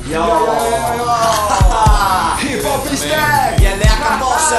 Yo, Hip Hop is back. ILH Boss,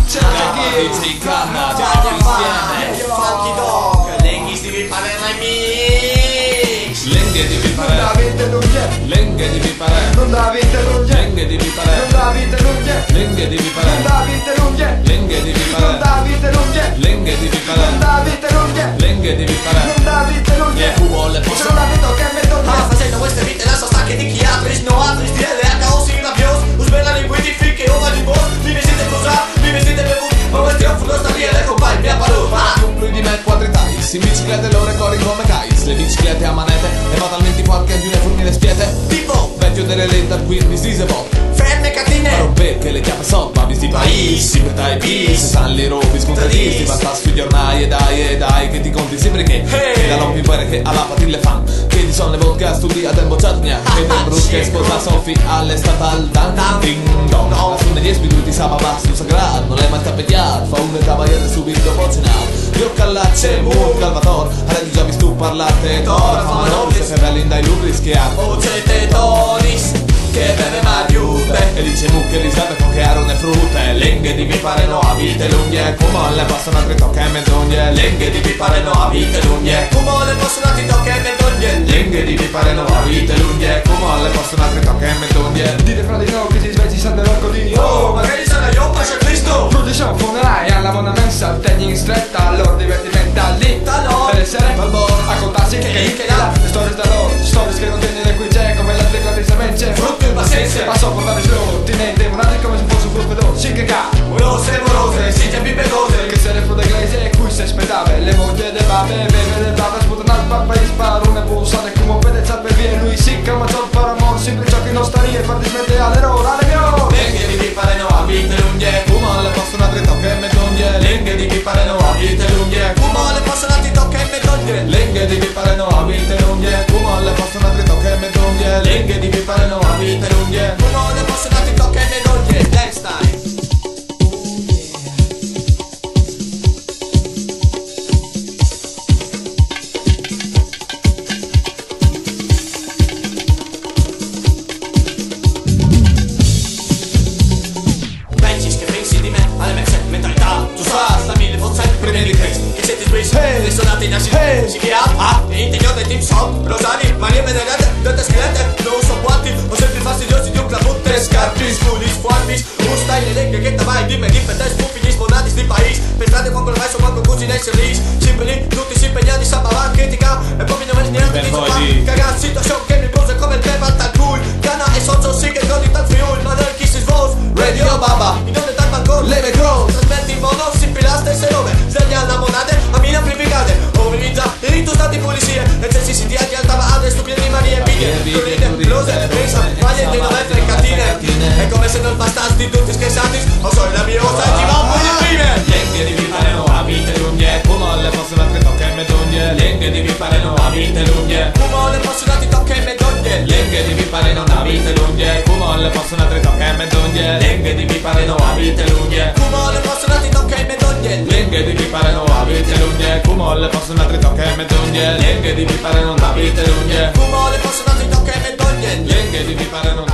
DJ Canna, Gianni insieme. Funky Dog, Lenghis devi fare la mix. Lenghe devi Non fare, Davide non c'è, lenghe devi fare, non Davide non c'è, lenghe devi non fare, Davide non c'è, lenghe devi non fare, Davide non c'è, lenghe devi non fare, Davide non c'è, lenghe devi non fare, Davide non c'è, lenghe devi fare. non Davide non c'è. Chi vuole posso Sono la vedo che me non c'è. Facendo queste vite la so stanche di chi altri, no altri, ILH o si rabbioso, usbella linguiti finché ova di boss, mi vestite bruciati, mi vestite bevuti, ma questi offrono sta via le compagni, mia parola. con più di me quadri tais, in biciclette loro corri come guys, le biciclette a manete e va talmente forte di uniformi le spiete. Tipo, Vecchio delle lenta quindi si se può. ferme catine, Ma perché le chiappe sotto, ma visti paesi, per dai bis, san le robe scontatisti, basta sugli ornai e dai che ti conti sempre che da non mi pare che alla patille fan, che di son le vodka studi ad embocciato mia, che del brusche sposa Sofi all'estate al dan ding dong, la sunne gli spiriti sababa su sagrado, non le mai tappetiato, fa un cavaliere subito bocinato, io callacce mur calvator, hai già visto parlate d'ora, fa manobri, se belli dai lucri schiato. o c'è Tonis, che beve Mariupe. E dice mucche risate con che arone frutte, lenghe di mi pare no a vite lunghe, come le possono altri tocche e menzogne, lenghe di mi pare no a vite lunghe, Come le possono ti tocca e me toglie. lenghe di mi pare no a vite lunghe, come le possono altri tocche e menzogne. Dite fra di noi che si svegli sanno l'orgodini. Oh, magari sono io, pace Cristo. Produzione funerale alla buona mensa, tegni in stretta, loro divertimentali. Talò, Per essere Balbor, a contarsi che là, le storie da loro, storie che non tengono qui c'è, come la tecla di semenze. frutto in pazienza. Ma so portare slow, ti ne demonati come se fosse un colpedor. Sì che ca, Morose, si te pipe cose. che se ne fu da inglese e qui si aspettava. Le moglie de babe, beve de babe, sputano al papà e sparo, ne pulsane come vede salve via. Lui si che ma zor per amor, sempre ciò che non sta lì e far dismettere alle loro, alle mio. Lenghe di mi pare no a vite lunghe. come le possono altri tocche e menzogne, Lenghe di mi pare no a vite lunghe. Come le possono ti tocca e me toglie. lenghe di mi pare no a vite lunghe, come le possono altri tocche e menzogne, lenghe di mi pare no a vite lunghe. Come le possono ti tocca e me toglie. Dance time. Pensi che pensi di me, alle messe mentalità. Tu sai, sta mille forse prima di Cristo. Che siete spesi, le sonate in asilo. Si chiama, e interiore team shop. Rosani, Maria Benedette, tutte scritte. Non so quanti, ho sempre fastidiosi di un clavutte. Scarpi, scudi, squadris. Un style leghe che vai, dimmi di per te spuffi gli smonati di paese. Per strade con quel messo, quanto cucina e service. Sempre lì, tutti si impegnati, sapava critica. E poi mi ne vedi neanche di poi cagazzi, to show che mi pose come il pepe al cool. Cana e socio, sì che godi tal friul. Ma nel chi si svos, radio baba. In onde tal bancor, leve crow. Trasmetti in modo, si pila stesse robe. Sveglia la monade, a mille amplificate. Ovevi già, diritto stati pulizie. E se si ti altava a stupide di Maria e Piglie. Turine, bluse, pensa, maglie di novembre e catine. È come se non bastassi tutti scherzati. O so la mia osa e ti va un po' di prime. Lenghe di mi pare no a vite lunghe, come le possono altri tocche e menzogne, lenghe di mi pare no a vite lunghe. Come le possono ti tocca e me toglie. Lenghe di mi pare non ha vite lunghe, come le possono altri tocche e menzogne, lenghe di mi pare non ha vite lunghe. Come le possono ti tocca e me toglie. Lenghe di mi pare non ha vite lunghe, come le possono altri tocche e menzogne, lenghe di mi pare non ha vite lunghe. Come le possono ti tocca e me toglie. Lenghe di mi pare non